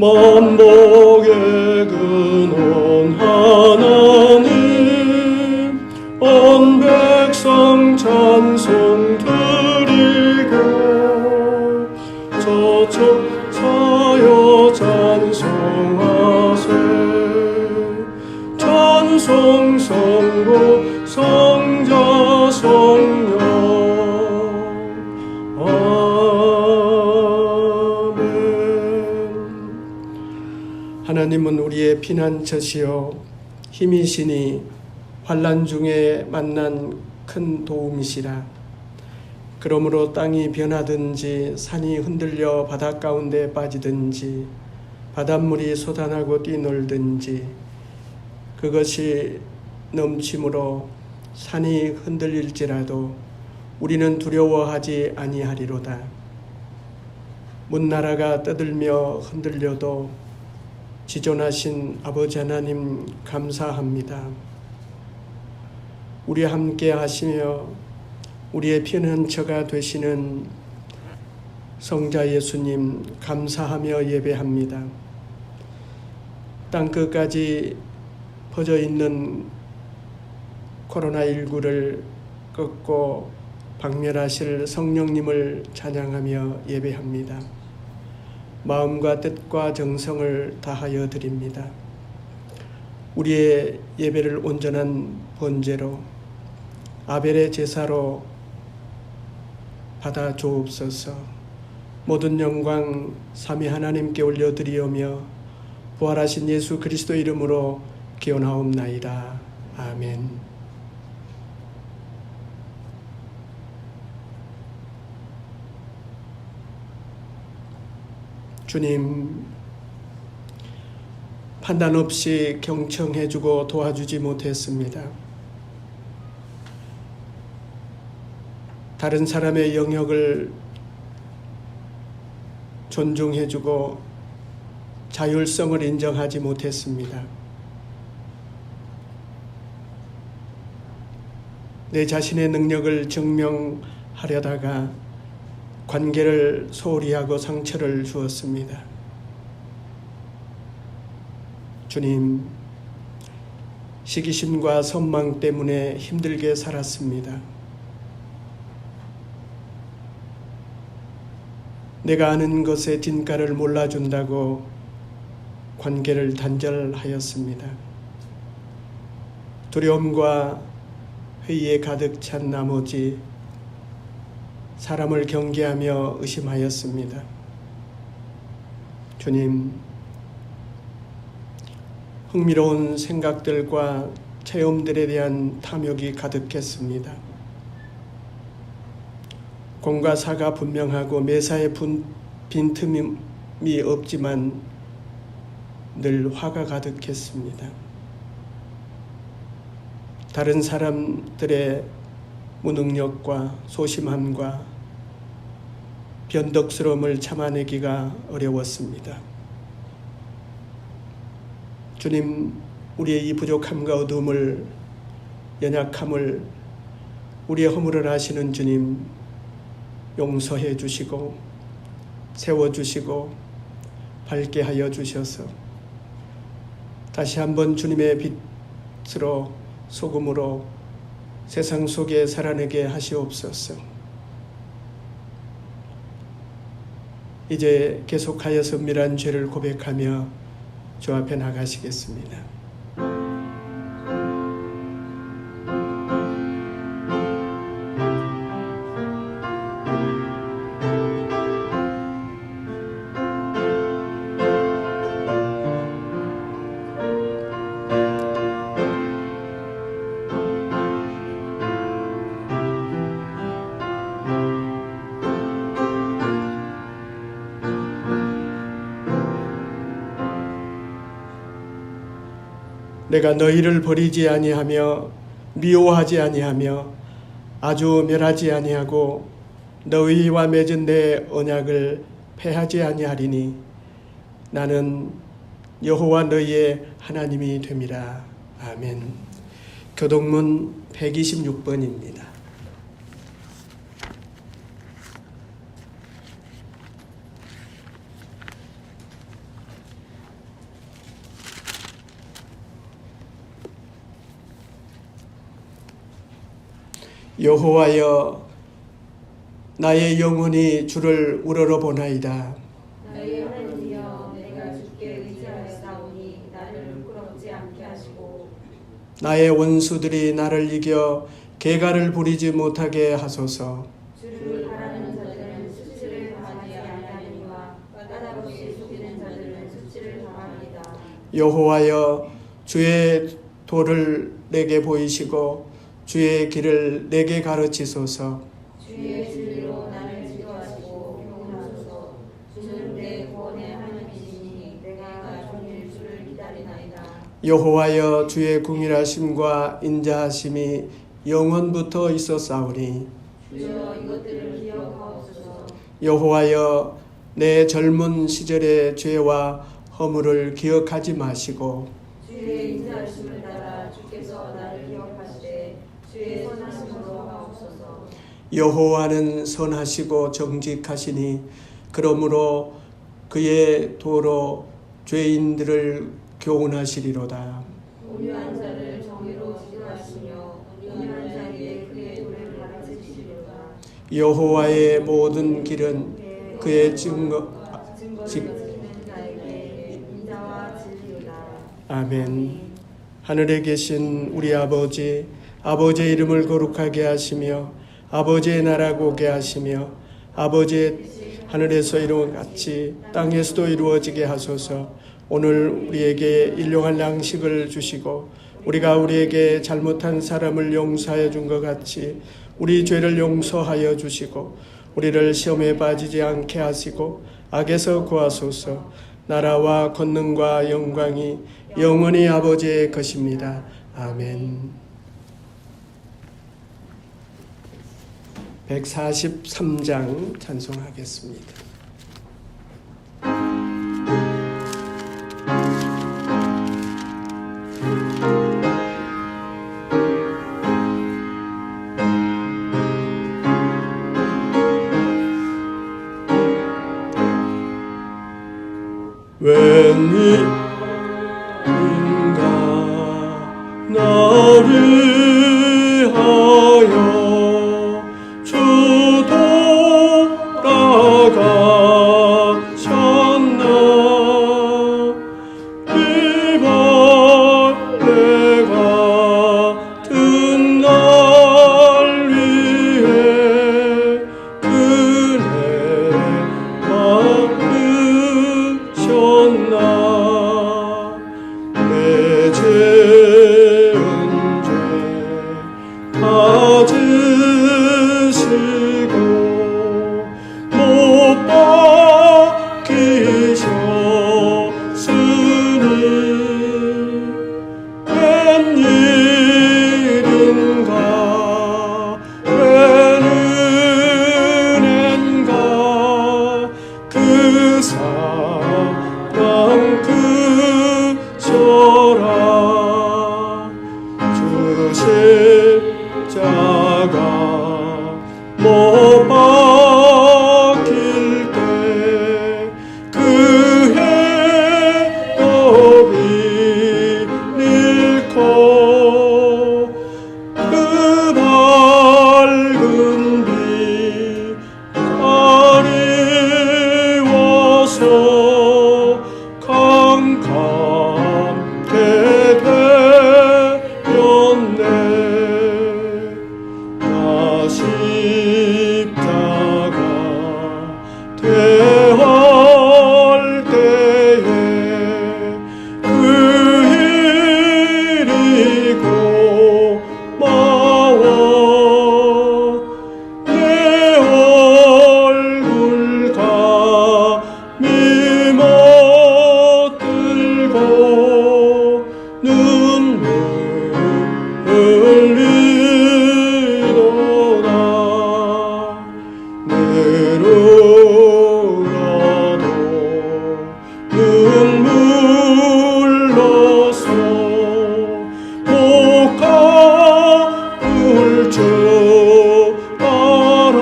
만복의 근원 하나님 온 백성 찬송 드리고 저쪽 사여 찬송하세 찬송 성부 성자 성령 하나님은 우리의 피난처시요 힘이시니 환난 중에 만난 큰 도움이시라. 그러므로 땅이 변하든지 산이 흔들려 바닷 가운데 빠지든지 바닷물이 솟아나고 뛰놀든지 그것이 넘침으로 산이 흔들릴지라도 우리는 두려워하지 아니하리로다. 문나라가 떠들며 흔들려도 지존하신 아버지 하나님 감사합니다. 우리와 함께 하시며 우리의 피난처가 되시는 성자 예수님 감사하며 예배합니다. 땅끝까지 퍼져 있는 코로나19를 꺾고 박멸하실 성령님을 찬양하며 예배합니다. 마음과 뜻과 정성을 다하여 드립니다. 우리의 예배를 온전한 번제로 아벨의 제사로 받아 주옵소서. 모든 영광 삼위 하나님께 올려드리오며 부활하신 예수 그리스도 이름으로 기원하옵나이다. 아멘. 주님, 판단 없이 경청해주고 도와주지 못했습니다. 다른 사람의 영역을 존중해주고 자율성을 인정하지 못했습니다. 내 자신의 능력을 증명하려다가 관계를 소홀히 하고 상처를 주었습니다. 주님, 시기심과 선망 때문에 힘들게 살았습니다. 내가 아는 것의 진가를 몰라준다고 관계를 단절하였습니다. 두려움과 회의에 가득 찬 나머지 사람을 경계하며 의심하였습니다. 주님, 흥미로운 생각들과 체험들에 대한 탐욕이 가득했습니다. 공과 사가 분명하고 매사에 빈틈이 없지만 늘 화가 가득했습니다. 다른 사람들의 무능력과 소심함과 변덕스러움을 참아내기가 어려웠습니다. 주님, 우리의 이 부족함과 어두움을, 연약함을, 우리의 허물을 아시는 주님, 용서해 주시고 세워주시고 밝게 하여 주셔서 다시 한번 주님의 빛으로 소금으로 세상 속에 살아내게 하시옵소서. 이제 계속하여 선밀한 죄를 고백하며 주 앞에 나가시겠습니다. 내가 너희를 버리지 아니하며 미워하지 아니하며 아주 멸하지 아니하고 너희와 맺은 내 언약을 폐하지 아니하리니 나는 여호와 너희의 하나님이 됨이라. 아멘. 교동문 126번입니다. 여호와여 나의 영혼이 주를 우러러보나이다. 나의 하나님이여 내가 주께 의지하였사오니 나를 부끄럽지 않게 하시고 나의 원수들이 나를 이겨 개가를 부리지 못하게 하소서. 주를 바라는 자들은 수치를 당하지 아니하니와 까닭없이 속이는 자들은 수치를 당합니다. 여호와여 주의 도를 내게 보이시고 주의 길을 내게 가르치소서. 주의 진리로 나를 지도하시고 교훈하소서. 주는 내 구원의 하나님이시니 내가 종일 주를 기다리나이다. 여호와여 주의 궁일하심과 인자하심이 영원부터 있었사오니 주여 이것들을 기억하옵소서. 여호와여 내 젊은 시절의 죄와 허물을 기억하지 마시고 주의 인자하심을 따라 주께서 나를 기억하시되 주의 선하심으로 하옵소서. 여호와는 선하시고 정직하시니 그러므로 그의 도로 죄인들을 교훈하시리로다. 온유한 자를 정의로 지도하시며 온유한 자에게 그의 도를 가르치시리로다. 여호와의 모든 길은 그의 증거를 지키는 자에게 인자와 진리로다. 아멘. 하늘에 계신 우리 아버지, 아버지의 이름을 거룩하게 하시며 아버지의 나라가 오게 하시며 아버지의 하늘에서 이룬 것 같이 땅에서도 이루어지게 하소서. 오늘 우리에게 일용할 양식을 주시고 우리가 우리에게 잘못한 사람을 용서하여 준 것 같이 우리 죄를 용서하여 주시고 우리를 시험에 빠지지 않게 하시고 악에서 구하소서. 나라와 권능과 영광이 영원히 아버지의 것입니다. 아멘. 143장 찬송하겠습니다. 웬일인가 나를 하여 주 돌아가셨나. 이벌레가 든 날 위해 그네 막으셨나. 내 죄은 죄 가지시고 못 박히셨으니 웬일인가 웬은엔가 그 사랑 그쳐라. 주 십자가 못 박힐 때 그 해협이 잃고 그 밝은 빛 가리워서 캄캄게 되었네. 나 십자가 대할 때에 그 일이 고마워. 내 얼굴 감히 못들고 눈물 흘리도다. 내로라도 눈물로서 못 갚을 줄 알아.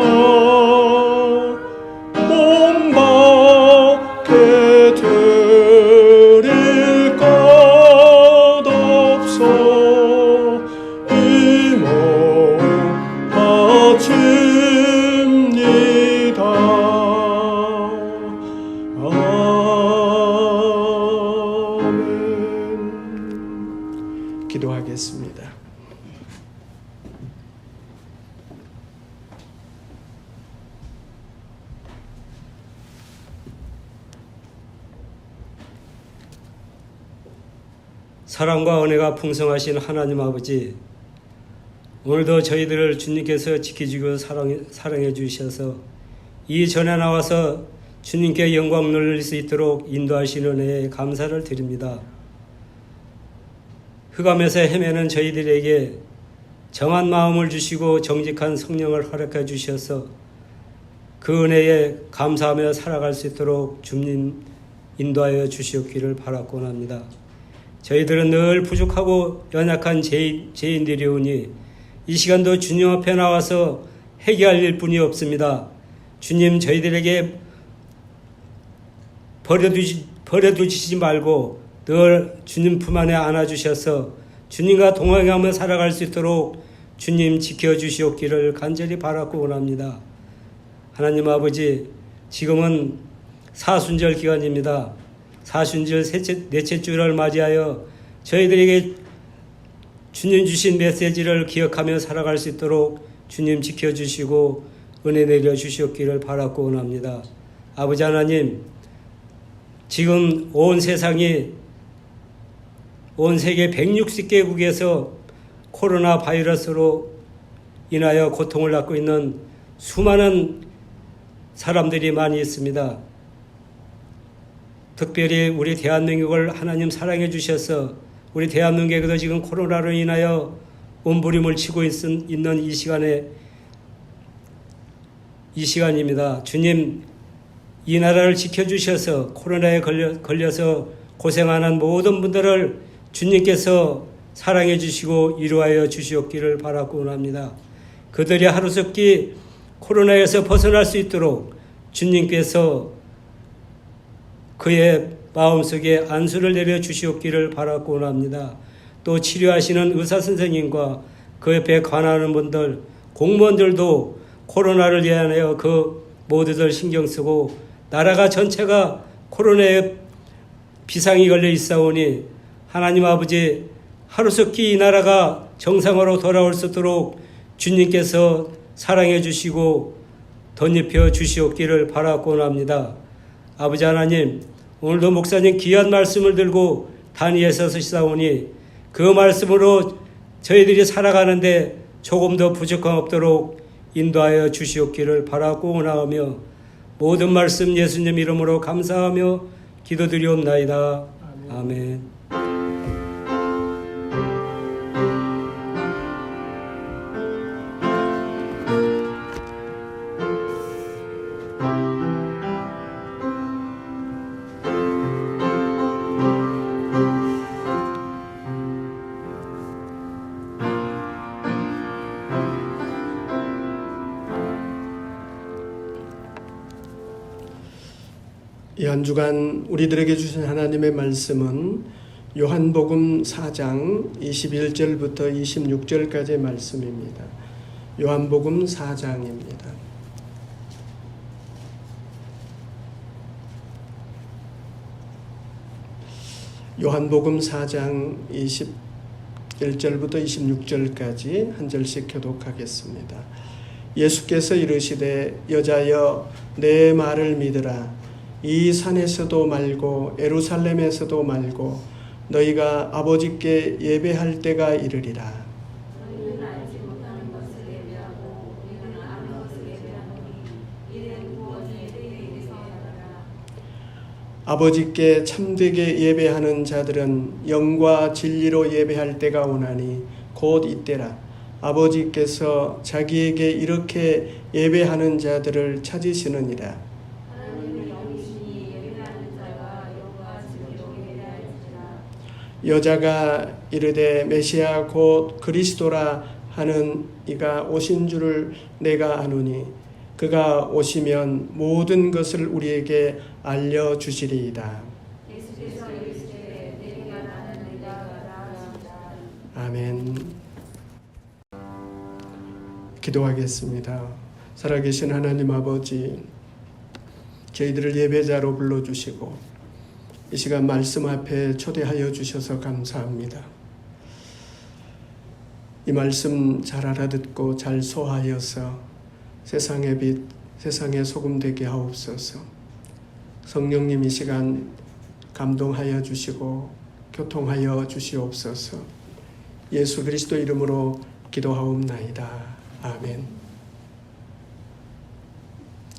몸밖에 드릴 것 없어. 이 몸 사랑과 은혜가 풍성하신 하나님 아버지, 오늘도 저희들을 주님께서 지켜주고 사랑해 주셔서 이 전에 나와서 주님께 영광 돌릴 수 있도록 인도하시는 은혜에 감사를 드립니다. 흑암에서 헤매는 저희들에게 정한 마음을 주시고 정직한 성령을 허락해 주셔서 그 은혜에 감사하며 살아갈 수 있도록 주님 인도하여 주시옵기를 바라곤 합니다. 저희들은 늘 부족하고 연약한 죄인들이오니 이 시간도 주님 앞에 나와서 회개할 일뿐이 없습니다. 주님, 저희들에게 버려두시지 말고 늘 주님 품 안에 안아주셔서 주님과 동행하며 살아갈 수 있도록 주님 지켜주시옵기를 간절히 바라고 원합니다. 하나님 아버지, 지금은 사순절 기간입니다. 사순절 넷째 주를 맞이하여 저희들에게 주님 주신 메시지를 기억하며 살아갈 수 있도록 주님 지켜주시고 은혜 내려주시옵기를 바라고 원합니다. 아버지 하나님, 지금 온 세상이 온 세계 160개국에서 코로나 바이러스로 인하여 고통을 받고 있는 수많은 사람들이 많이 있습니다. 특별히 우리 대한민국을 하나님 사랑해 주셔서 우리 대한민국에도 지금 코로나로 인하여 몸부림을 치고 있는 이 시간입니다. 주님, 이 나라를 지켜주셔서 코로나에 걸려서 고생하는 모든 분들을 주님께서 사랑해 주시고 위로하여 주시옵기를 바라고 원합니다. 그들이 하루속히 코로나에서 벗어날 수 있도록 주님께서 그의 마음속에 안수를 내려 주시옵기를 바라고 원합니다. 또 치료하시는 의사 선생님과 그 옆에 관하는 분들, 공무원들도 코로나를 예언하여 그 모두들 신경 쓰고 나라가 전체가 코로나에 비상이 걸려 있사오니 하나님 아버지, 하루속히 이 나라가 정상으로 돌아올 수 있도록 주님께서 사랑해 주시고 덧입혀 주시옵기를 바라고 원합니다. 아버지 하나님, 오늘도 목사님 귀한 말씀을 들고 단위에 서시사오니 그 말씀으로 저희들이 살아가는데 조금 더 부족함 없도록 인도하여 주시옵기를 바라고 원하며 모든 말씀 예수님 이름으로 감사하며 기도드리옵나이다. 아멘. 이 한 주간 우리들에게 주신 하나님의 말씀은 요한복음 4장 21절부터 26절까지의 말씀입니다. 요한복음 4장입니다. 요한복음 4장 21절부터 26절까지 한 절씩 교독하겠습니다. 예수께서 이르시되 여자여 내 말을 믿으라. 이 산에서도 말고 예루살렘에서도 말고 너희가 아버지께 예배할 때가 이르리라. 너희는 알지 못하는 것을 예배하고 우리는 아는 것을 예배하노니 이는 구원이 너희에게서 나더라. 아버지께 참되게 예배하는 자들은 영과 진리로 예배할 때가 오나니 곧 이때라. 아버지께서 자기에게 이렇게 예배하는 자들을 찾으시느니라. 여자가 이르되 메시아 곧 그리스도라 하는 이가 오신 줄을 내가 아노니 그가 오시면 모든 것을 우리에게 알려주시리이다. 아멘. 기도하겠습니다. 살아계신 하나님 아버지, 저희들을 예배자로 불러주시고 이 시간 말씀 앞에 초대하여 주셔서 감사합니다. 이 말씀 잘 알아듣고 잘 소화하여서 세상의 빛, 세상의 소금 되게 하옵소서. 성령님 이 시간 감동하여 주시고 교통하여 주시옵소서. 예수 그리스도 이름으로 기도하옵나이다. 아멘.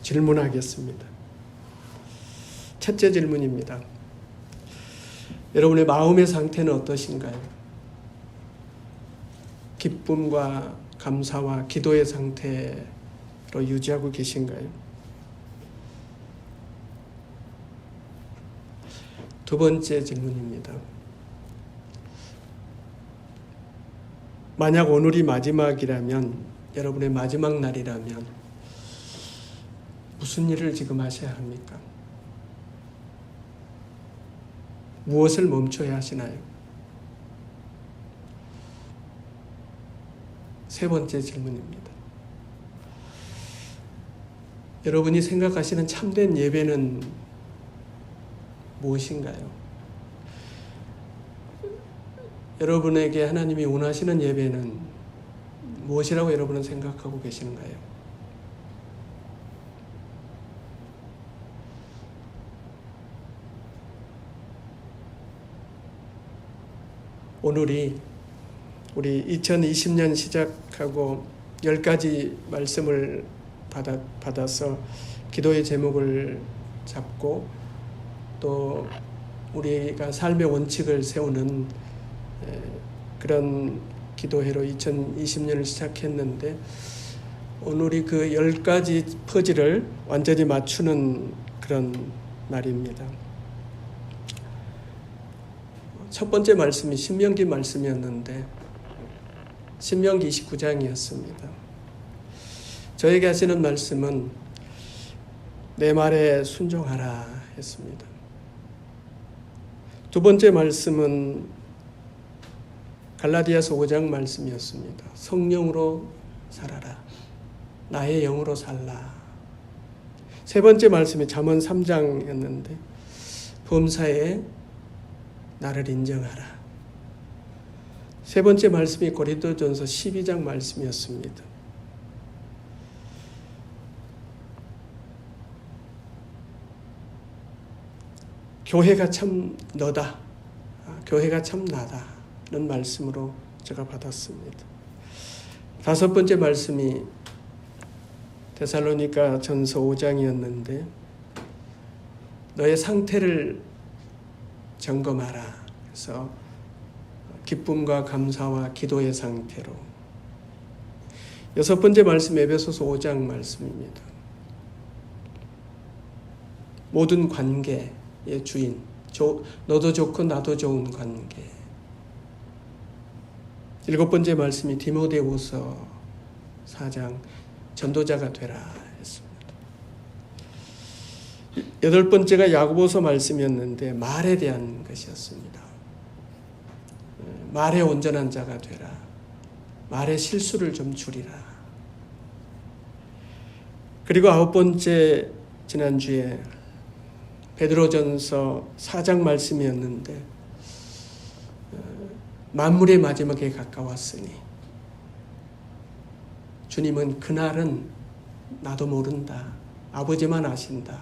질문하겠습니다. 첫째 질문입니다. 여러분의 마음의 상태는 어떠신가요? 기쁨과 감사와 기도의 상태로 유지하고 계신가요? 두 번째 질문입니다. 만약 오늘이 마지막이라면, 여러분의 마지막 날이라면 무슨 일을 지금 하셔야 합니까? 무엇을 멈춰야 하시나요? 세 번째 질문입니다. 여러분이 생각하시는 참된 예배는 무엇인가요? 여러분에게 하나님이 원하시는 예배는 무엇이라고 여러분은 생각하고 계시는가요? 오늘이 우리 2020년 시작하고 10가지 말씀을 받아서 기도의 제목을 잡고 또 우리가 삶의 원칙을 세우는 그런 기도회로 2020년을 시작했는데 오늘이 그 10가지 퍼즐을 완전히 맞추는 그런 날입니다. 첫 번째 말씀이 신명기 말씀이었는데 신명기 29장이었습니다. 저에게 하시는 말씀은 내 말에 순종하라 했습니다. 두 번째 말씀은 갈라디아서 5장 말씀이었습니다. 성령으로 살아라. 나의 영으로 살라. 세 번째 말씀이 잠언 3장이었는데 범사에 나를 인정하라. 세 번째 말씀이 고린도전서 12장 말씀이었습니다. 교회가 참 너다. 교회가 참 나다. 는 말씀으로 제가 받았습니다. 다섯 번째 말씀이 데살로니가 전서 5장이었는데 너의 상태를 점검하라. 그래서 기쁨과 감사와 기도의 상태로. 여섯 번째 말씀 에베소서 5장 말씀입니다. 모든 관계의 주인, 너도 좋고 나도 좋은 관계. 일곱 번째 말씀이 디모데후서 4장 전도자가 되라 했습니다. 여덟 번째가 야고보서 말씀이었는데 말에 대한 것이었습니다. 말에 온전한 자가 되라. 말의 실수를 좀 줄이라. 그리고 아홉 번째 지난주에 베드로전서 4장 말씀이었는데 만물의 마지막에 가까웠으니 주님은 그날은 나도 모른다. 아버지만 아신다.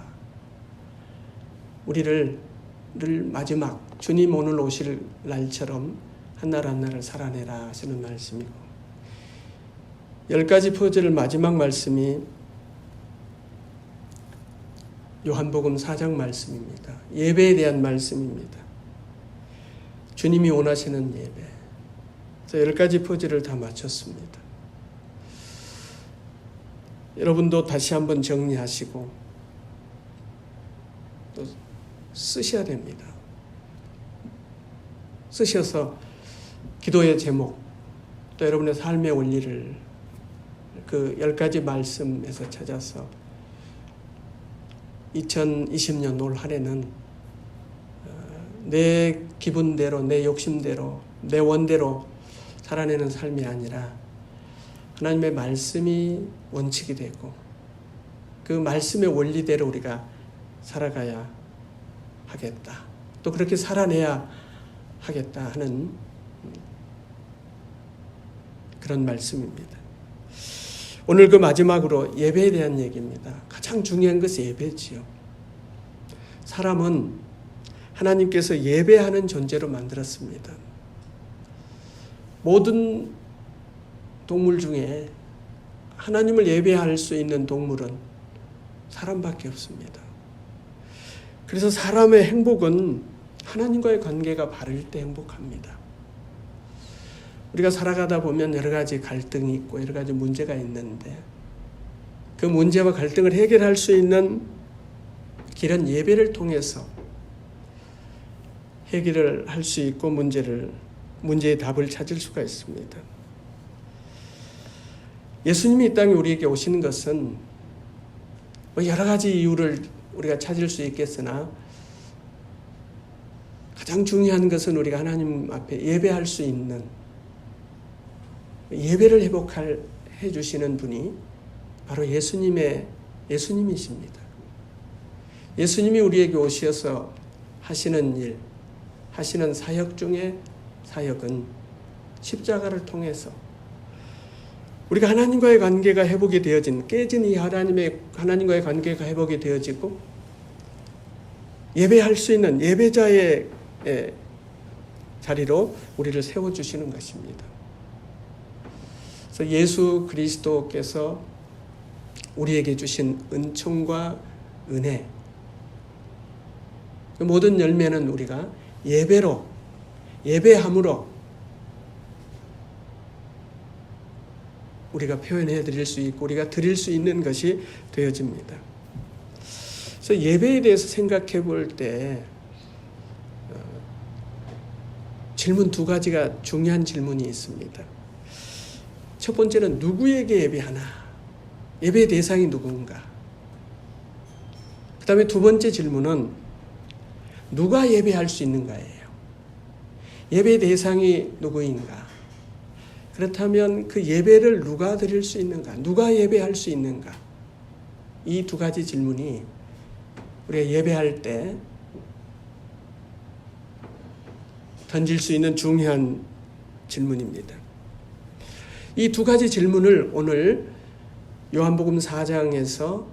우리를 늘 마지막 주님 오늘 오실 날처럼 한날 한날을 살아내라 하시는 말씀이고 10가지 퍼즐 마지막 말씀이 요한복음 4장 말씀입니다. 예배에 대한 말씀입니다. 주님이 원하시는 예배. 그래서 10가지 퍼즐을 다 맞췄습니다. 여러분도 다시 한번 정리하시고 또 쓰셔야 됩니다. 쓰셔서 기도의 제목 또 여러분의 삶의 원리를 그 10가지 말씀에서 찾아서 2020년 올 한 해는 내 기분대로 내 욕심대로 내 원대로 살아내는 삶이 아니라 하나님의 말씀이 원칙이 되고 그 말씀의 원리대로 우리가 살아가야 하겠다. 또 그렇게 살아내야 하겠다 하는 그런 말씀입니다. 오늘 그 마지막으로 예배에 대한 얘기입니다. 가장 중요한 것이 예배지요. 사람은 하나님께서 예배하는 존재로 만들었습니다. 모든 동물 중에 하나님을 예배할 수 있는 동물은 사람밖에 없습니다. 그래서 사람의 행복은 하나님과의 관계가 바를 때 행복합니다. 우리가 살아가다 보면 여러 가지 갈등이 있고 여러 가지 문제가 있는데 그 문제와 갈등을 해결할 수 있는 길은 예배를 통해서 해결을 할 수 있고 문제의 답을 찾을 수가 있습니다. 예수님이 이 땅에 우리에게 오시는 것은 여러 가지 이유를 우리가 찾을 수 있겠으나 가장 중요한 것은 우리가 하나님 앞에 예배할 수 있는 예배를 해 주시는 분이 바로 예수님이십니다. 예수님이 우리에게 오셔서 하시는 일, 하시는 사역 중에 사역은 십자가를 통해서 우리가 하나님과의 관계가 회복이 되어진 깨진 이 하나님과의 관계가 회복이 되어지고 예배할 수 있는 예배자의 자리로 우리를 세워주시는 것입니다. 그래서 예수 그리스도께서 우리에게 주신 은총과 은혜, 그 모든 열매는 우리가 예배함으로 우리가 표현해 드릴 수 있고 우리가 드릴 수 있는 것이 되어집니다. 그래서 예배에 대해서 생각해 볼 때 질문 두 가지가 중요한 질문이 있습니다. 첫 번째는 누구에게 예배하나? 예배의 대상이 누군가? 그 다음에 두 번째 질문은 누가 예배할 수 있는가예요. 예배의 대상이 누구인가? 그렇다면 그 예배를 누가 드릴 수 있는가? 누가 예배할 수 있는가? 이 두 가지 질문이 우리가 예배할 때 던질 수 있는 중요한 질문입니다. 이 두 가지 질문을 오늘 요한복음 4장에서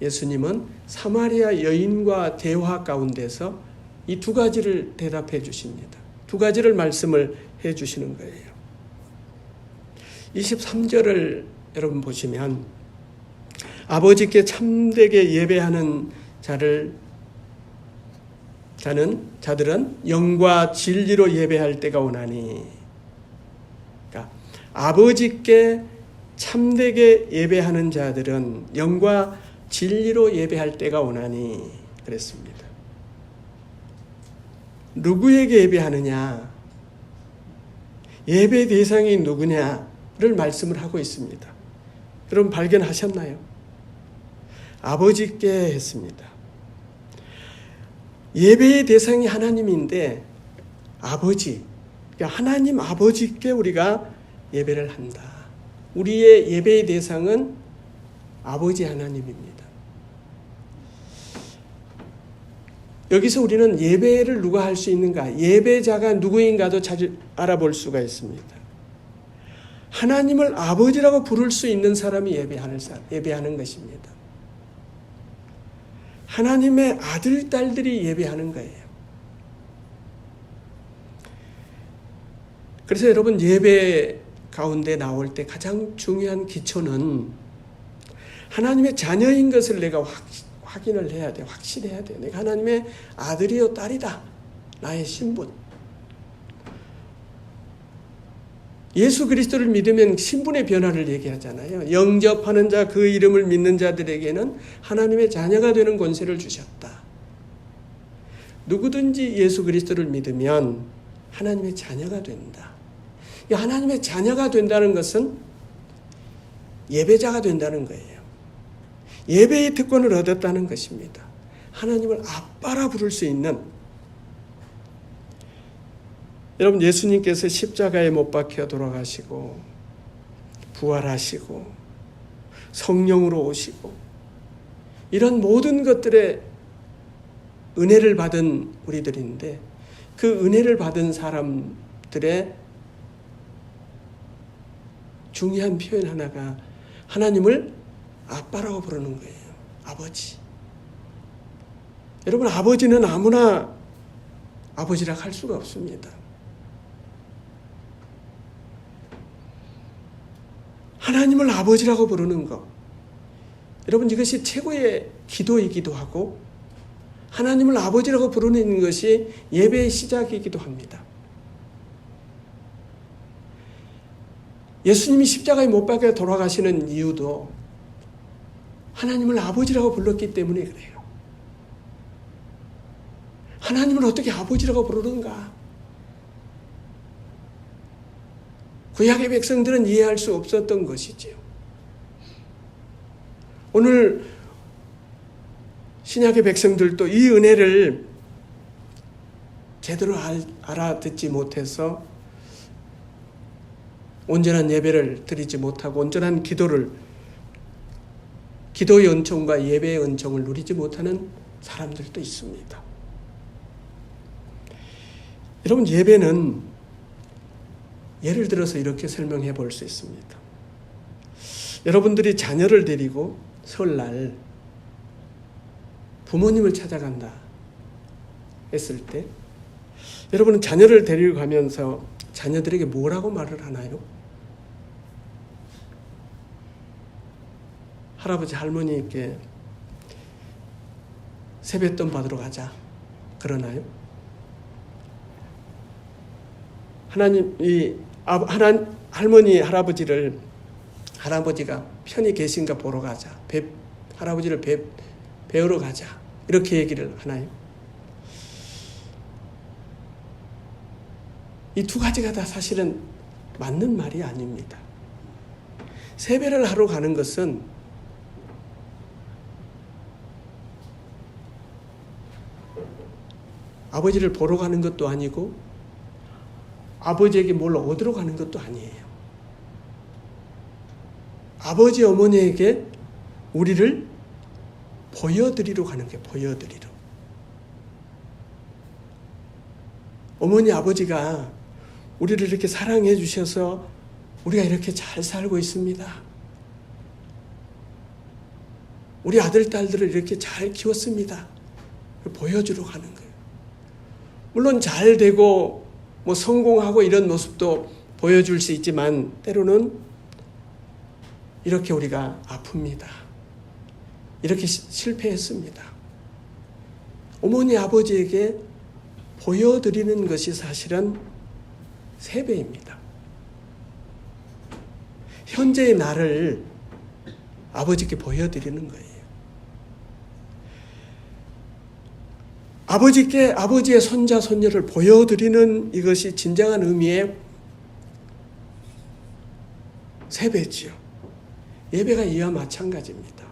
예수님은 사마리아 여인과 대화 가운데서 이 두 가지를 대답해 주십니다. 두 가지를 말씀을 해 주시는 거예요. 23절을 여러분 보시면 아버지께 참되게 예배하는 자들은 영과 진리로 예배할 때가 오나니, 그러니까 아버지께 참되게 예배하는 자들은 영과 진리로 예배할 때가 오나니 그랬습니다. 누구에게 예배하느냐, 예배 대상이 누구냐를 말씀을 하고 있습니다. 여러분 발견하셨나요? 아버지께 했습니다. 예배의 대상이 하나님인데 아버지, 그러니까 하나님 아버지께 우리가 예배를 한다. 우리의 예배의 대상은 아버지 하나님입니다. 여기서 우리는 예배를 누가 할 수 있는가, 예배자가 누구인가도 알아볼 수가 있습니다. 하나님을 아버지라고 부를 수 있는 사람이 예배하는 것입니다. 하나님의 아들, 딸들이 예배하는 거예요. 그래서 여러분 예배 가운데 나올 때 가장 중요한 기초는 하나님의 자녀인 것을 내가 확인을 해야 돼. 확실해야 돼. 내가 하나님의 아들이요 딸이다. 나의 신분. 예수 그리스도를 믿으면 신분의 변화를 얘기하잖아요. 영접하는 자, 그 이름을 믿는 자들에게는 하나님의 자녀가 되는 권세를 주셨다. 누구든지 예수 그리스도를 믿으면 하나님의 자녀가 된다. 하나님의 자녀가 된다는 것은 예배자가 된다는 거예요. 예배의 특권을 얻었다는 것입니다. 하나님을 아빠라 부를 수 있는, 여러분 예수님께서 십자가에 못 박혀 돌아가시고 부활하시고 성령으로 오시고 이런 모든 것들의 은혜를 받은 우리들인데, 그 은혜를 받은 사람들의 중요한 표현 하나가 하나님을 아빠라고 부르는 거예요. 아버지. 여러분 아버지는 아무나 아버지라 할 수가 없습니다. 하나님을 아버지라고 부르는 것, 여러분 이것이 최고의 기도이기도 하고 하나님을 아버지라고 부르는 것이 예배의 시작이기도 합니다. 예수님이 십자가에 못 박혀 돌아가시는 이유도 하나님을 아버지라고 불렀기 때문에 그래요. 하나님을 어떻게 아버지라고 부르는가? 구약의 백성들은 이해할 수 없었던 것이지요. 오늘 신약의 백성들도 이 은혜를 제대로 알아듣지 못해서 온전한 예배를 드리지 못하고 온전한 기도의 은총과 예배의 은총을 누리지 못하는 사람들도 있습니다. 여러분, 예배는 예를 들어서 이렇게 설명해 볼 수 있습니다. 여러분들이 자녀를 데리고 설날 부모님을 찾아간다 했을 때 여러분은 자녀를 데리고 가면서 자녀들에게 뭐라고 말을 하나요? 할아버지 할머니께 세뱃돈 받으러 가자 그러나요? 할머니 할아버지가 편히 계신가 보러 가자, 할아버지를 배우러 가자 이렇게 얘기를 하나요? 이 두 가지가 다 사실은 맞는 말이 아닙니다. 세배를 하러 가는 것은 아버지를 보러 가는 것도 아니고 아버지에게 뭘 얻으러 가는 것도 아니에요. 아버지 어머니에게 우리를 보여드리러 가는 게 보여드리러. 어머니 아버지가 우리를 이렇게 사랑해 주셔서 우리가 이렇게 잘 살고 있습니다. 우리 아들 딸들을 이렇게 잘 키웠습니다. 보여주러 가는 거예요. 물론 잘 되고 성공하고 이런 모습도 보여줄 수 있지만 때로는 이렇게 우리가 아픕니다. 이렇게 실패했습니다. 어머니 아버지에게 보여드리는 것이 사실은 세배입니다. 현재의 나를 아버지께 보여드리는 거예요. 아버지께 아버지의 손자 손녀를 보여드리는 이것이 진정한 의미의 세배지요. 예배가 이와 마찬가지입니다.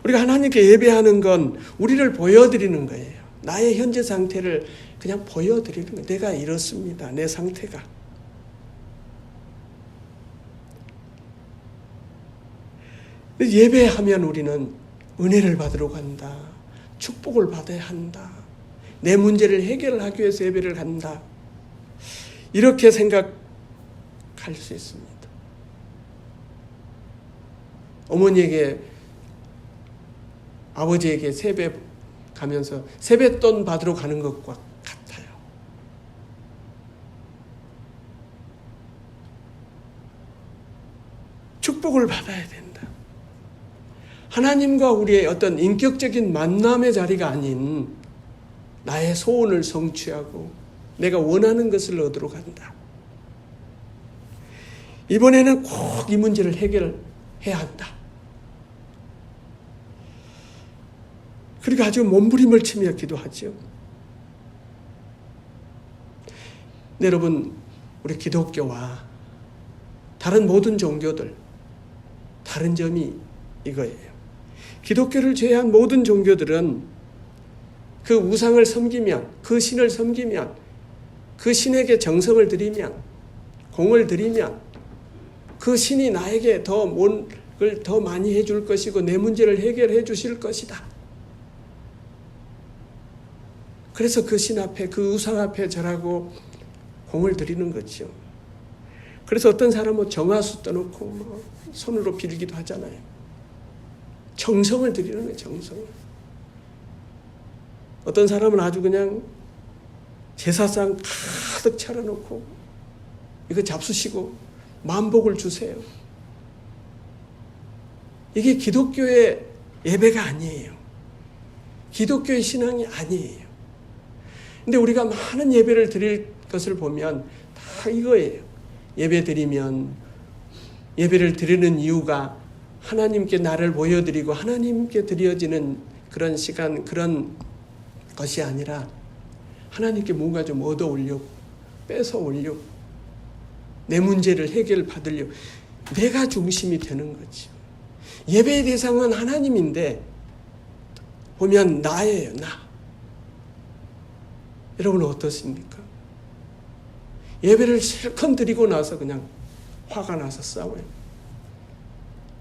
우리가 하나님께 예배하는 건 우리를 보여드리는 거예요. 나의 현재 상태를 그냥 보여드리는 거예요. 내가 이렇습니다. 내 상태가. 예배하면 우리는 은혜를 받으러 간다. 축복을 받아야 한다. 내 문제를 해결하기 위해서 예배를 한다. 이렇게 생각할 수 있습니다. 어머니에게 아버지에게 세배 가면서 세뱃돈 받으러 가는 것과 같아요. 축복을 받아야 된다. 하나님과 우리의 어떤 인격적인 만남의 자리가 아닌 나의 소원을 성취하고 내가 원하는 것을 얻으러 간다. 이번에는 꼭 이 문제를 해결해야 한다. 그러니까 아주 몸부림을 치며 기도하죠. 네, 여러분, 우리 기독교와 다른 모든 종교들 다른 점이 이거예요. 기독교를 제외한 모든 종교들은 그 우상을 섬기면, 그 신을 섬기면, 그 신에게 정성을 드리면, 공을 드리면 그 신이 나에게 뭘 더 많이 해줄 것이고 내 문제를 해결해 주실 것이다. 그래서 그 신 앞에, 그 우상 앞에 절하고 공을 드리는 거죠. 그래서 어떤 사람은 정화수 떠놓고 손으로 빌기도 하잖아요. 정성을 드리는 거예요, 정성을. 어떤 사람은 아주 그냥 제사상 가득 차려놓고 이거 잡수시고 만복을 주세요. 이게 기독교의 예배가 아니에요. 기독교의 신앙이 아니에요. 근데 우리가 많은 예배를 드릴 것을 보면 다 이거예요. 예배를 드리는 이유가 하나님께 나를 보여드리고 하나님께 드려지는 그런 시간, 그런 것이 아니라 하나님께 뭔가 좀 얻어 오려고, 뺏어 오려고, 내 문제를 해결받으려고, 내가 중심이 되는 거죠. 예배의 대상은 하나님인데 보면 나예요, 나. 여러분은 어떻습니까? 예배를 실컷 드리고 나서 그냥 화가 나서 싸워요.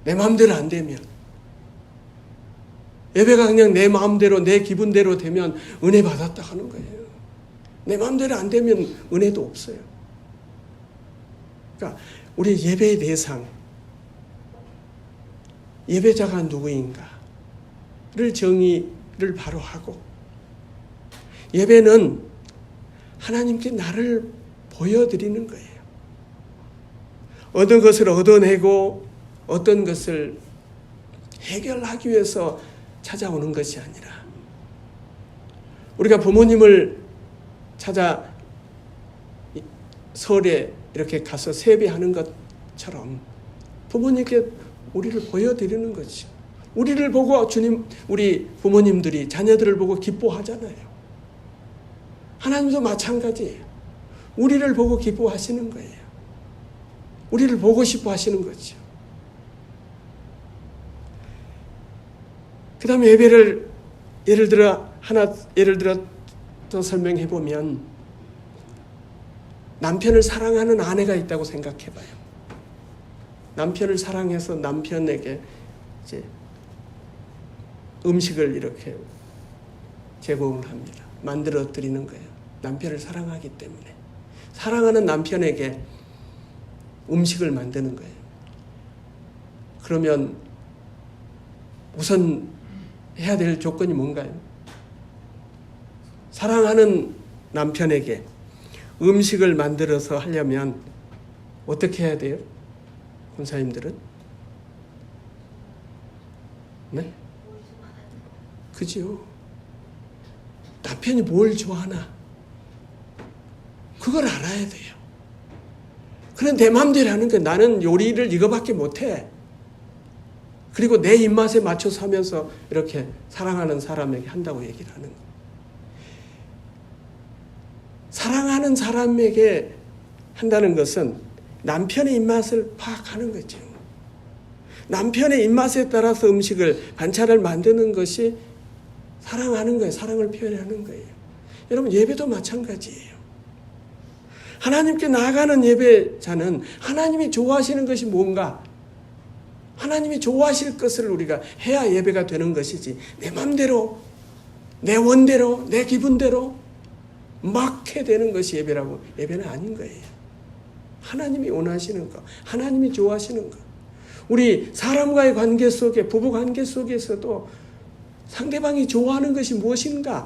내 마음대로 안 되면, 예배가 그냥 내 마음대로 내 기분대로 되면 은혜 받았다 하는 거예요. 내 마음대로 안 되면 은혜도 없어요. 그러니까 우리 예배의 대상, 예배자가 누구인가를 정의를 바로 하고, 예배는 하나님께 나를 보여드리는 거예요. 어떤 것을 얻어내고 어떤 것을 해결하기 위해서 찾아오는 것이 아니라, 우리가 부모님을 찾아 설에 이렇게 가서 세배하는 것처럼 부모님께 우리를 보여드리는 거죠. 우리를 보고 우리 부모님들이 자녀들을 보고 기뻐하잖아요. 하나님도 마찬가지예요. 우리를 보고 기뻐하시는 거예요. 우리를 보고 싶어 하시는 거죠. 그 다음에 예배를 예를 들어 더 설명해 보면, 남편을 사랑하는 아내가 있다고 생각해 봐요. 남편을 사랑해서 남편에게 이제 음식을 이렇게 제공을 합니다. 만들어 드리는 거예요. 남편을 사랑하기 때문에. 사랑하는 남편에게 음식을 만드는 거예요. 그러면 우선 해야 될 조건이 뭔가요? 사랑하는 남편에게 음식을 만들어서 하려면 어떻게 해야 돼요? 권사님들은? 네? 그죠? 남편이 뭘 좋아하나? 그걸 알아야 돼요. 그런데 내 마음대로 하는 게, 나는 요리를 이거밖에 못해. 그리고 내 입맛에 맞춰서 하면서 이렇게 사랑하는 사람에게 한다고 얘기를 하는 거예요. 사랑하는 사람에게 한다는 것은 남편의 입맛을 파악하는 거죠. 남편의 입맛에 따라서 음식을, 반찬을 만드는 것이 사랑하는 거예요. 사랑을 표현하는 거예요. 여러분, 예배도 마찬가지예요. 하나님께 나아가는 예배자는 하나님이 좋아하시는 것이 뭔가, 하나님이 좋아하실 것을 우리가 해야 예배가 되는 것이지, 내 맘대로, 내 원대로, 내 기분대로 막 해 되는 것이 예배는 아닌 거예요. 하나님이 원하시는 것, 하나님이 좋아하시는 것. 우리 사람과의 관계 속에, 부부 관계 속에서도 상대방이 좋아하는 것이 무엇인가를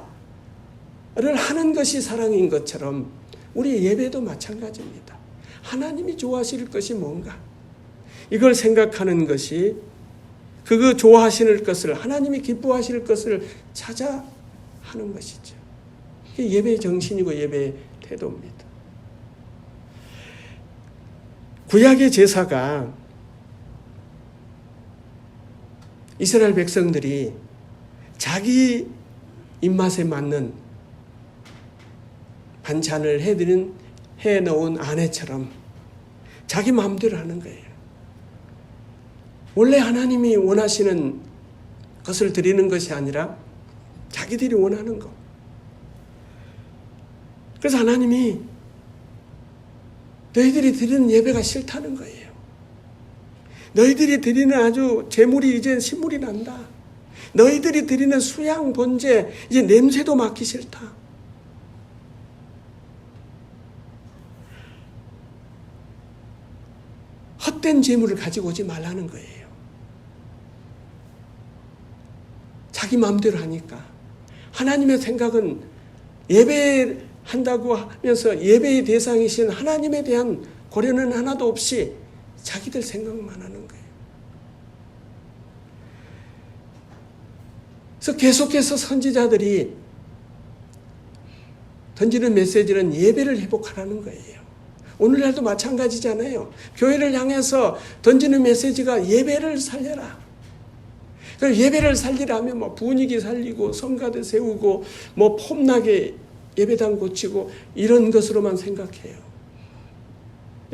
하는 것이 사랑인 것처럼 우리 예배도 마찬가지입니다. 하나님이 좋아하실 것이 뭔가, 이걸 생각하는 것이, 그거 좋아하시는 것을, 하나님이 기뻐하실 것을 찾아 하는 것이죠. 이게 예배의 정신이고 예배의 태도입니다. 구약의 제사가, 이스라엘 백성들이 자기 입맛에 맞는 반찬을 해놓은 아내처럼 자기 마음대로 하는 거예요. 원래 하나님이 원하시는 것을 드리는 것이 아니라 자기들이 원하는 것. 그래서 하나님이 너희들이 드리는 예배가 싫다는 거예요. 너희들이 드리는 아주 제물이 이제 신물이 난다. 너희들이 드리는 수양 번제 이제 냄새도 맡기 싫다. 헛된 제물을 가지고 오지 말라는 거예요. 자기 마음대로 하니까. 하나님의 생각은, 예배할 한다고 하면서 예배의 대상이신 하나님에 대한 고려는 하나도 없이 자기들 생각만 하는 거예요. 그래서 계속해서 선지자들이 던지는 메시지는 예배를 회복하라는 거예요. 오늘날도 마찬가지잖아요. 교회를 향해서 던지는 메시지가 예배를 살려라. 예배를 살리라면 뭐 분위기 살리고 성가대 세우고 뭐 폼나게 예배당 고치고 이런 것으로만 생각해요.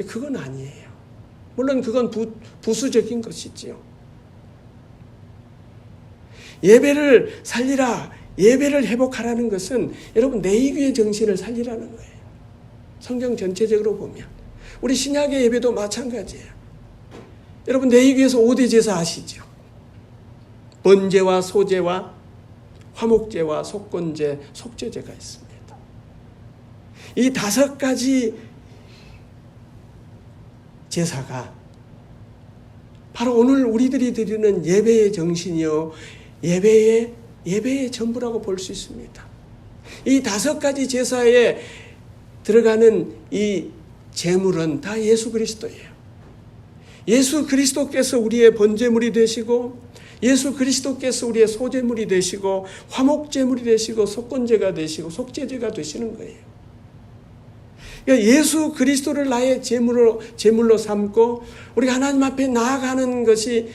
그건 아니에요. 물론 그건 부수적인 것이지요. 예배를 살리라, 예배를 회복하라는 것은 여러분 내위기의 정신을 살리라는 거예요. 성경 전체적으로 보면 우리 신약의 예배도 마찬가지예요. 여러분 내위기에서 5대 제사 아시죠? 번제와 소제와 화목제와 속건제, 속죄제가 있습니다. 이 5가지 제사가 바로 오늘 우리들이 드리는 예배의 정신이요, 예배의 전부라고 볼 수 있습니다. 이 5가지 제사에 들어가는 이 제물은 다 예수 그리스도예요. 예수 그리스도께서 우리의 번제물이 되시고, 예수 그리스도께서 우리의 소제물이 되시고, 화목제물이 되시고, 속건제가 되시고, 속죄제가 되시는 거예요. 그러니까 예수 그리스도를 나의 제물로 삼고 우리가 하나님 앞에 나아가는 것이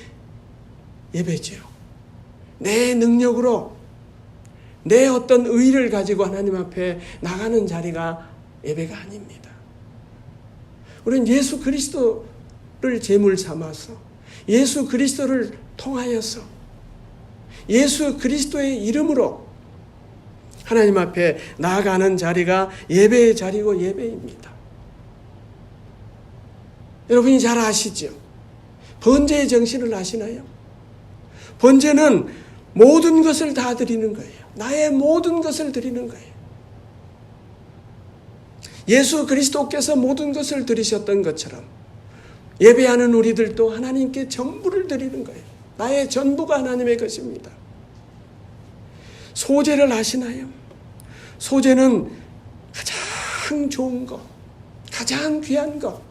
예배죠. 내 능력으로 내 어떤 의의를 가지고 하나님 앞에 나가는 자리가 예배가 아닙니다. 우리는 예수 그리스도를 제물 삼아서 예수 그리스도를 통하여서 예수 그리스도의 이름으로 하나님 앞에 나아가는 자리가 예배의 자리고 예배입니다. 여러분이 잘 아시죠? 번제의 정신을 아시나요? 번제는 모든 것을 다 드리는 거예요. 나의 모든 것을 드리는 거예요. 예수 그리스도께서 모든 것을 드리셨던 것처럼 예배하는 우리들도 하나님께 전부를 드리는 거예요. 나의 전부가 하나님의 것입니다. 소제를 아시나요? 소제는 가장 좋은 것, 가장 귀한 것,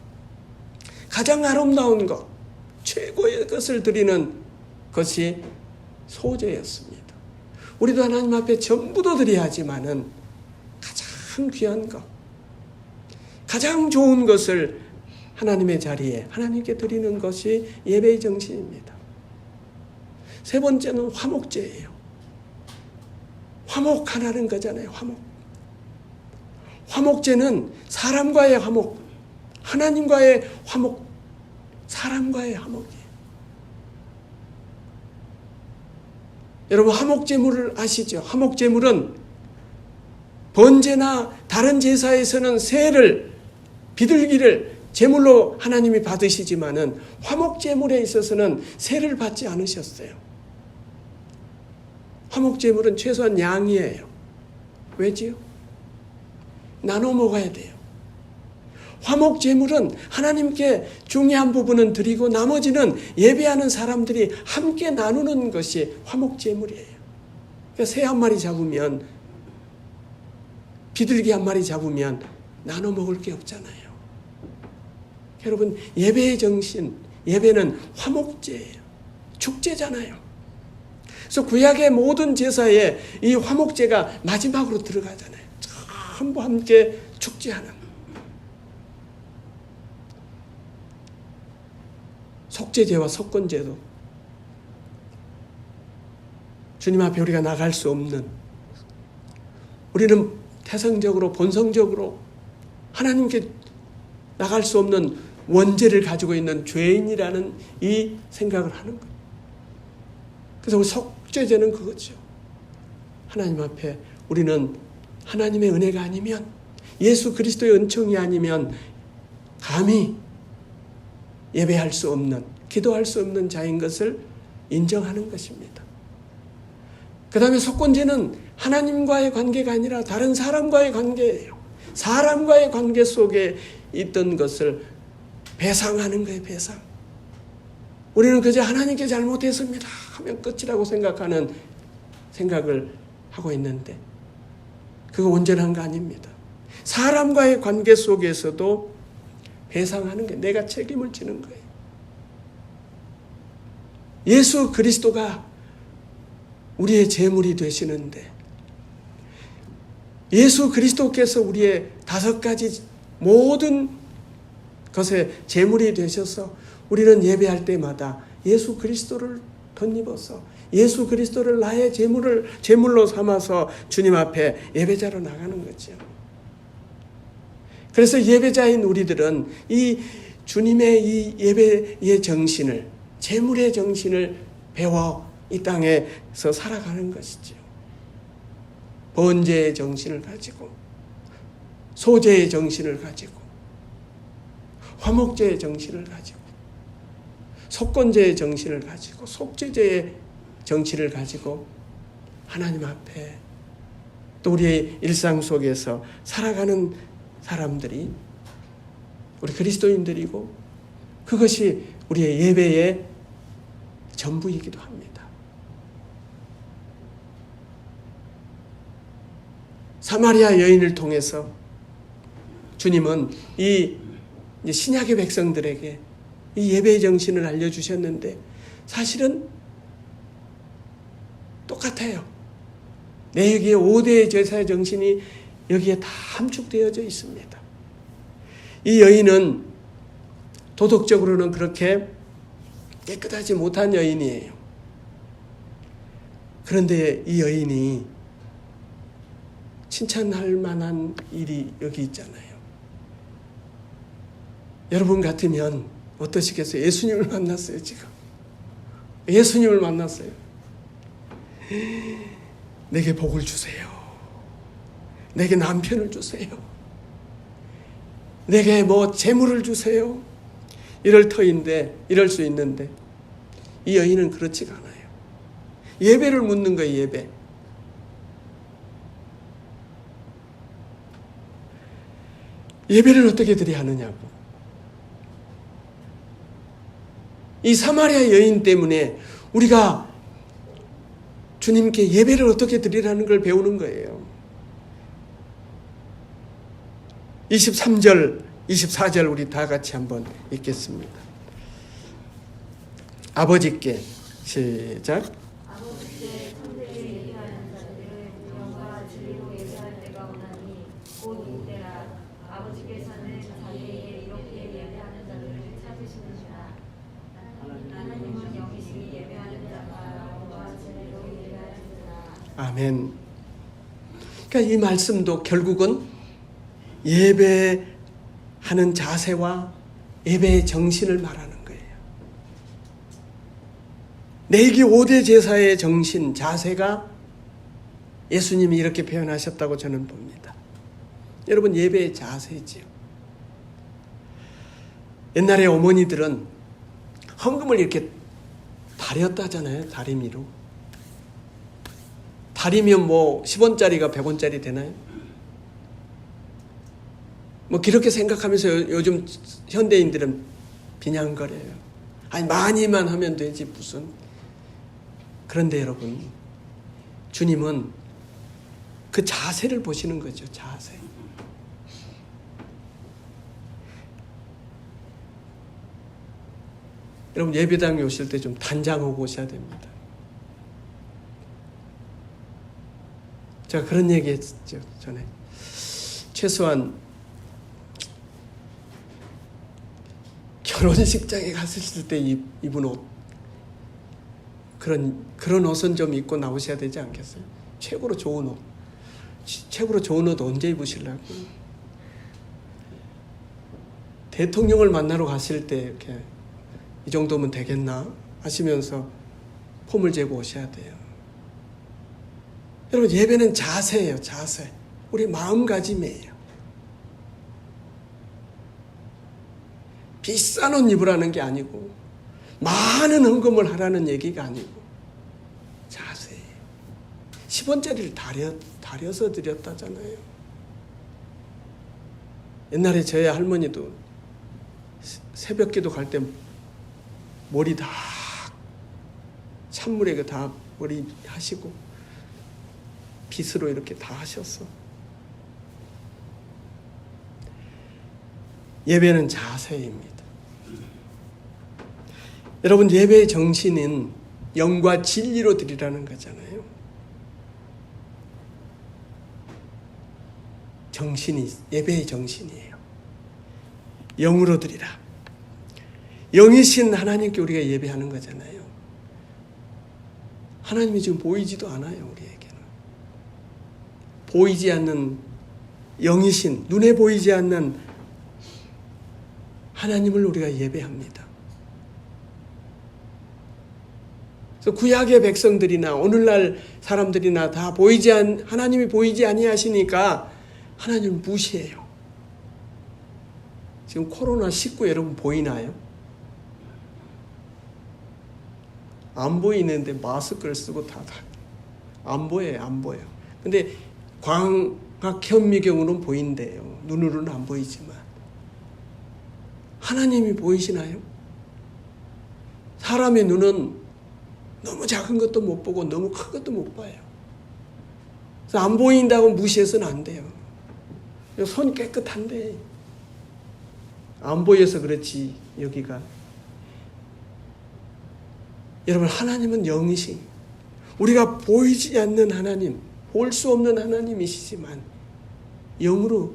가장 아름다운 것, 최고의 것을 드리는 것이 소제였습니다. 우리도 하나님 앞에 전부도 드려야 하지만은 가장 귀한 것, 가장 좋은 것을 하나님의 자리에 하나님께 드리는 것이 예배의 정신입니다. 세 번째는 화목제예요. 화목하라는 거잖아요. 화목제는 사람과의 화목, 하나님과의 화목, 사람과의 화목이에요. 여러분 화목제물을 아시죠? 화목제물은 번제나 다른 제사에서는 새를, 비둘기를 제물로 하나님이 받으시지만은 화목제물에 있어서는 새를 받지 않으셨어요. 화목제물은 최소한 양이에요. 왜지요? 나눠 먹어야 돼요. 화목제물은 하나님께 중요한 부분은 드리고 나머지는 예배하는 사람들이 함께 나누는 것이 화목제물이에요. 그러니까 새 한 마리 잡으면, 비둘기 한 마리 잡으면 나눠 먹을 게 없잖아요. 여러분 예배의 정신, 예배는 화목제예요. 축제잖아요. 그래서 구약의 모든 제사에 이 화목제가 마지막으로 들어가잖아요. 전부 함께 축제하는. 속죄제와 속건제도 주님 앞에 우리가 나갈 수 없는, 우리는 태생적으로 본성적으로 하나님께 나갈 수 없는 원죄를 가지고 있는 죄인이라는 이 생각을 하는 거예요. 그래서 우리 속죄제는 그거죠. 하나님 앞에 우리는 하나님의 은혜가 아니면, 예수 그리스도의 은총이 아니면 감히 예배할 수 없는, 기도할 수 없는 자인 것을 인정하는 것입니다. 그 다음에 속건제는 하나님과의 관계가 아니라 다른 사람과의 관계예요. 사람과의 관계 속에 있던 것을 배상하는 거예요. 배상. 우리는 그저 하나님께 잘못했습니다 하면 끝이라고 생각하는 생각을 하고 있는데 그거 온전한 거 아닙니다. 사람과의 관계 속에서도 배상하는 게 내가 책임을 지는 거예요. 예수 그리스도가 우리의 제물이 되시는데 예수 그리스도께서 우리의 5가지 모든 것에 제물이 되셔서 우리는 예배할 때마다 예수 그리스도를 덧입어서 예수 그리스도를 나의 제물로 삼아서 주님 앞에 예배자로 나가는 거죠. 그래서 예배자인 우리들은 이 주님의 이 예배의 정신을, 제물의 정신을 배워 이 땅에서 살아가는 것이죠. 번제의 정신을 가지고, 소제의 정신을 가지고, 화목제의 정신을 가지고, 속건제의 정신을 가지고, 속죄제의 정신을 가지고 하나님 앞에 또 우리의 일상 속에서 살아가는 사람들이 우리 그리스도인들이고 그것이 우리의 예배의 전부이기도 합니다. 사마리아 여인을 통해서 주님은 이 신약의 백성들에게 이 예배의 정신을 알려주셨는데 사실은 똑같아요. 여기에 5대의 제사의 정신이 여기에 다 함축되어져 있습니다. 이 여인은 도덕적으로는 그렇게 깨끗하지 못한 여인이에요. 그런데 이 여인이 칭찬할 만한 일이 여기 있잖아요. 여러분 같으면 어떠시겠어요? 예수님을 만났어요, 지금. 예수님을 만났어요. 내게 복을 주세요. 내게 남편을 주세요. 내게 재물을 주세요. 이럴 터인데, 이럴 수 있는데 이 여인은 그렇지가 않아요. 예배를 묻는 거예요, 예배. 예배를 어떻게 드려야 하느냐고. 이 사마리아 여인 때문에 우리가 주님께 예배를 어떻게 드리라는 걸 배우는 거예요. 23절, 24절 우리 다 같이 한번 읽겠습니다. 아버지께 시작. 아버지께 참되게 예배하는 자들을 영과 진리로 예배할 때가 오나니 곧 이때라. 아버지께서는 자기에게 이렇게 예배하는 자들을 찾으시느니라. 하나님은 영이시니 예배하는 자가 영과 진리로 예배하시느라. 아멘. 그러니까 이 말씀도 결국은 예배하는 자세와 예배의 정신을 말하는 거예요. 내기 5대 제사의 정신, 자세가 예수님이 이렇게 표현하셨다고 저는 봅니다. 여러분, 예배의 자세지요. 옛날에 어머니들은 헌금을 이렇게 다렸다잖아요. 다리미로. 다리면 10원짜리가 100원짜리 되나요? 그렇게 생각하면서 요즘 현대인들은 비냥거려요. 아니, 많이만 하면 되지 무슨. 그런데 여러분, 주님은 그 자세를 보시는 거죠. 자세. 여러분, 예배당에 오실 때 좀 단장하고 오셔야 됩니다. 제가 그런 얘기 했죠, 전에. 최소한 결혼식장에 갔을 때 입은 옷, 그런 옷은 좀 입고 나오셔야 되지 않겠어요? 최고로 좋은 옷. 최고로 좋은 옷 언제 입으시려고? 대통령을 만나러 가실 때 이렇게 이 정도면 되겠나 하시면서 폼을 재고 오셔야 돼요. 여러분, 예배는 자세예요. 자세. 우리 마음가짐이에요. 비싼 옷 입으라는 게 아니고 많은 헌금을 하라는 얘기가 아니고 자세히 10원짜리를 다려서 드렸다잖아요. 옛날에 저희 할머니도 새벽기도 갈 때 머리 다 찬물에 다 머리 하시고 빗으로 이렇게 다 하셨어. 예배는 자세입니다. 여러분, 예배의 정신은 영과 진리로 드리라는 거잖아요. 정신이, 예배의 정신이에요. 영으로 드리라. 영이신 하나님께 우리가 예배하는 거잖아요. 하나님이 지금 보이지도 않아요, 우리에게는. 보이지 않는 영이신, 눈에 보이지 않는 하나님을 우리가 예배합니다. 그래서 구약의 백성들이나 오늘날 사람들이나 다 하나님이 보이지 아니하시니까 하나님을 무시해요. 지금 코로나19 여러분 보이나요? 안 보이는데 마스크를 쓰고 다 안 보여요, 안 보여. 근데 광학 현미경으로는 보인대요. 눈으로는 안 보이지만. 하나님이 보이시나요? 사람의 눈은 너무 작은 것도 못 보고 너무 큰 것도 못 봐요. 그래서 안 보인다고 무시해서는 안 돼요. 손 깨끗한데 안 보여서 그렇지 여기가. 여러분, 하나님은 영이신, 우리가 보이지 않는 하나님, 볼 수 없는 하나님이시지만 영으로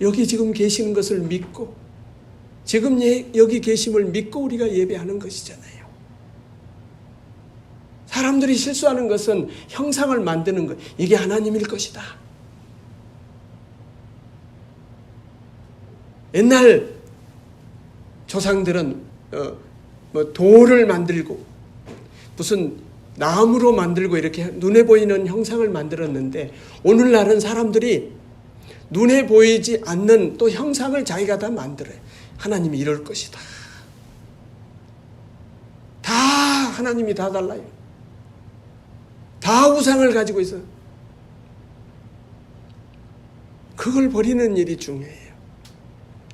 여기 지금 계시는 것을 믿고 지금 여기 계심을 믿고 우리가 예배하는 것이잖아요. 사람들이 실수하는 것은 형상을 만드는 것, 이게 하나님일 것이다. 옛날 조상들은 돌을 만들고 무슨 나무로 만들고 이렇게 눈에 보이는 형상을 만들었는데, 오늘날은 사람들이 눈에 보이지 않는 또 형상을 자기가 다 만들어요. 하나님이 이럴 것이다. 다 하나님이 다 달라요. 다 우상을 가지고 있어요. 그걸 버리는 일이 중요해요.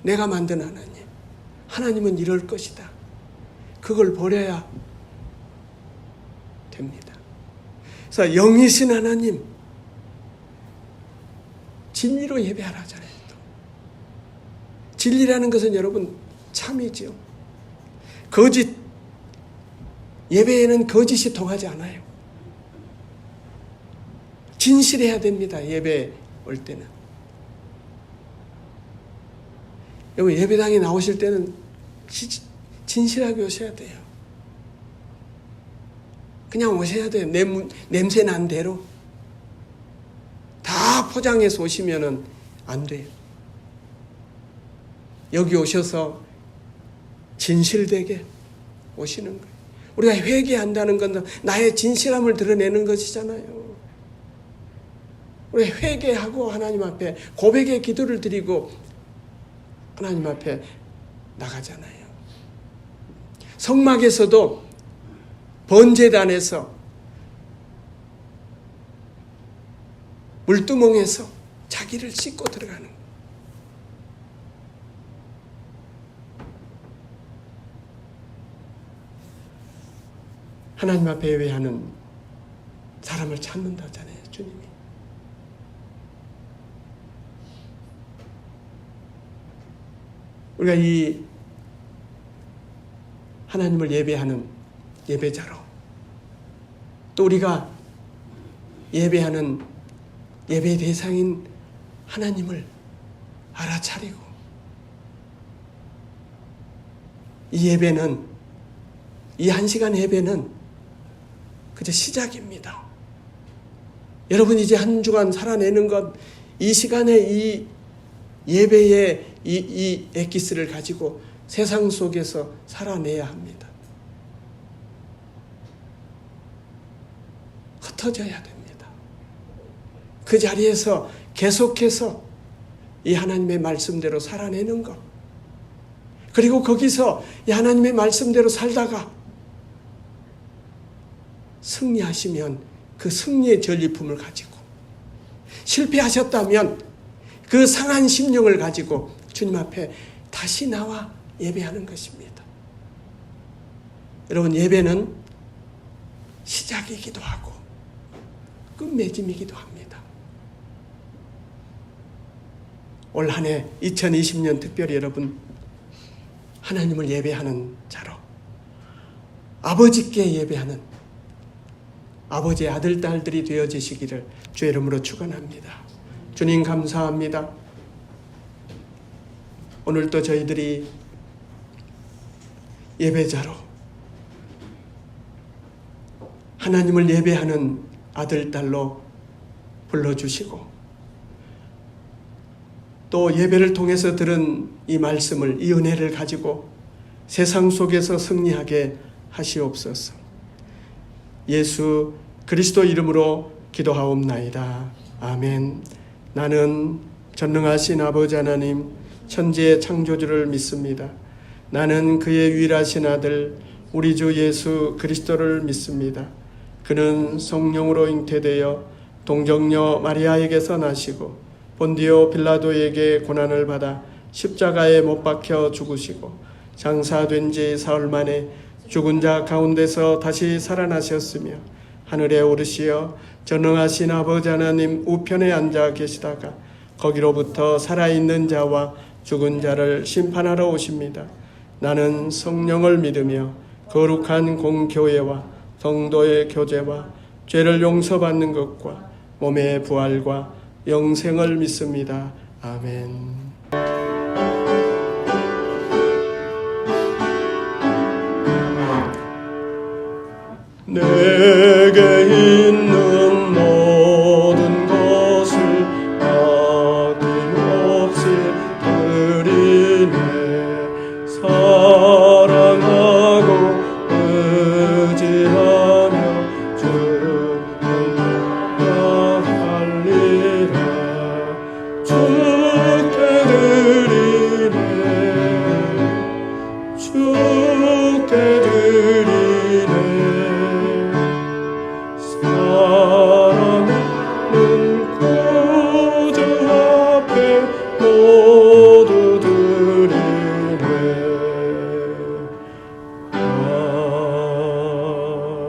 내가 만든 하나님, 하나님은 이럴 것이다. 그걸 버려야 됩니다. 그래서 영이신 하나님, 진리로 예배하라잖아요. 진리라는 것은 여러분 참이죠. 거짓, 예배에는 거짓이 통하지 않아요. 진실해야 됩니다. 예배 올 때는. 여러분, 예배당에 나오실 때는 진실하게 오셔야 돼요. 그냥 오셔야 돼요. 냄새 난 대로. 다 포장해서 오시면은 안 돼요. 여기 오셔서 진실되게 오시는 거예요. 우리가 회개한다는 건 나의 진실함을 드러내는 것이잖아요. 우리가 회개하고 하나님 앞에 고백의 기도를 드리고 하나님 앞에 나가잖아요. 성막에서도 번제단에서 물두멍에서 자기를 씻고 들어가는 거예요. 하나님 앞에 예배하는 사람을 찾는다잖아요, 주님이. 우리가 이 하나님을 예배하는 예배자로, 또 우리가 예배하는 예배 대상인 하나님을 알아차리고, 이 예배는, 이 1시간 예배는 그저 시작입니다. 여러분, 이제 한 주간 살아내는 것, 이 시간에 이 예배의 이 엑기스를 가지고 세상 속에서 살아내야 합니다. 흩어져야 됩니다. 그 자리에서 계속해서 이 하나님의 말씀대로 살아내는 것, 그리고 거기서 이 하나님의 말씀대로 살다가 승리하시면 그 승리의 전리품을 가지고, 실패하셨다면 그 상한 심령을 가지고 주님 앞에 다시 나와 예배하는 것입니다. 여러분, 예배는 시작이기도 하고 끝맺음이기도 합니다. 올 한 해 2020년 특별히 여러분 하나님을 예배하는 자로 아버지께 예배하는 아버지의 아들, 딸들이 되어지시기를 주의 이름으로 축원합니다. 주님 감사합니다. 오늘도 저희들이 예배자로 하나님을 예배하는 아들, 딸로 불러주시고 또 예배를 통해서 들은 이 말씀을, 이 은혜를 가지고 세상 속에서 승리하게 하시옵소서. 예수 그리스도 이름으로 기도하옵나이다. 아멘. 나는 전능하신 아버지 하나님 천지의 창조주를 믿습니다. 나는 그의 유일하신 아들 우리 주 예수 그리스도를 믿습니다. 그는 성령으로 잉태되어 동정녀 마리아에게서 나시고 본디오 빌라도에게 고난을 받아 십자가에 못 박혀 죽으시고 장사된 지 사흘 만에 죽은 자 가운데서 다시 살아나셨으며 하늘에 오르시어 전능하신 아버지 하나님 우편에 앉아 계시다가 거기로부터 살아있는 자와 죽은 자를 심판하러 오십니다. 나는 성령을 믿으며 거룩한 공교회와 성도의 교제와 죄를 용서받는 것과 몸의 부활과 영생을 믿습니다. 아멘. 내게 있는 모든 것을 아낌없이 드리네. 사랑하고 의지하며 주를 따라갈리라. 주께 드리네. 주께 드리네. 사랑하는 구주 앞에 모두 드리네.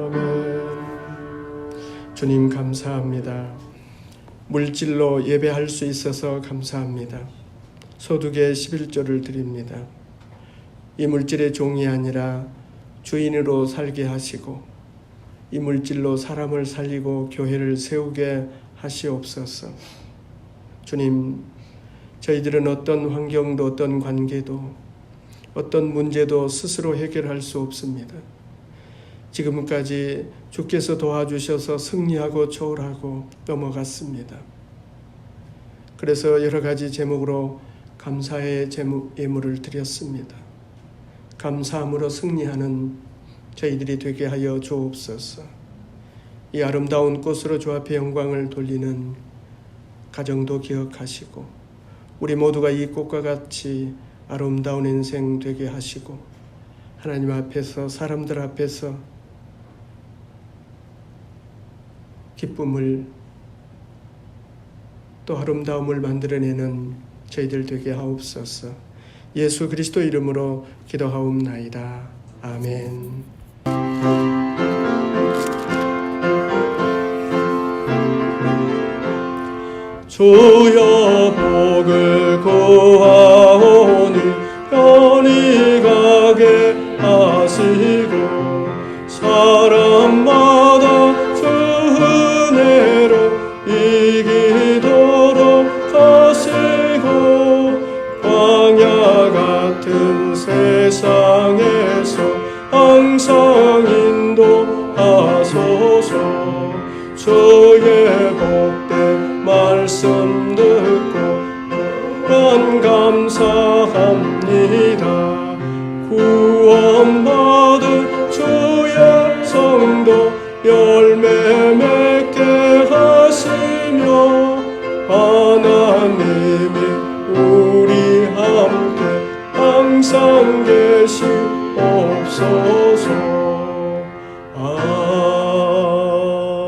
아멘. 주님 감사합니다. 물질로 예배할 수 있어서 감사합니다. 소득의 11조를 드립니다. 이 물질의 종이 아니라 주인으로 살게 하시고 이 물질로 사람을 살리고 교회를 세우게 하시옵소서. 주님, 저희들은 어떤 환경도 어떤 관계도 어떤 문제도 스스로 해결할 수 없습니다. 지금까지 주께서 도와주셔서 승리하고 초월하고 넘어갔습니다. 그래서 여러 가지 제목으로 감사의 예물을 드렸습니다. 감사함으로 승리하는 저희들이 되게 하여 주옵소서. 이 아름다운 꽃으로 주 앞에 영광을 돌리는 가정도 기억하시고 우리 모두가 이 꽃과 같이 아름다운 인생 되게 하시고 하나님 앞에서 사람들 앞에서 기쁨을 또 아름다움을 만들어내는 저희들 되게 하옵소서. 예수 그리스도 이름으로 기도하옵나이다. 아멘. 주여 복을 구하오니 편히 가게 하시고 사람마다 주 은혜로 이기도록 하시고 광야 같은 세상에서 항상 인도하소서. 주의 복된 말씀 듣고 난 감사합니다. 구원받은 주의 성도 열매 맺게 하시며 하나님이 우리 함께 항상 계시옵소서.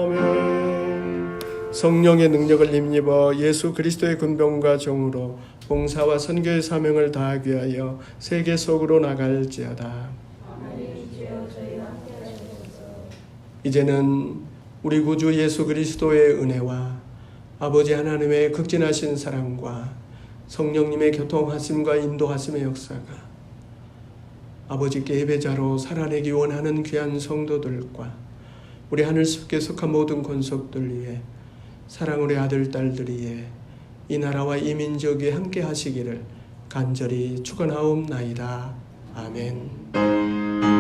아멘. 성령의 능력을 힘입어 예수 그리스도의 군병과 정으로 봉사와 선교의 사명을 다하기 위하여 세계 속으로 나갈지어다. 이제는 우리 구주 예수 그리스도의 은혜와 아버지 하나님의 극진하신 사랑과 성령님의 교통하심과 인도하심의 역사가 아버지께 예배자로 살아내기 원하는 귀한 성도들과 우리 하늘숲에 속한 모든 권속들 위해 사랑우리 아들 딸들 위해 이 나라와 이 민족이 함께 하시기를 간절히 축원하옵나이다. 아멘.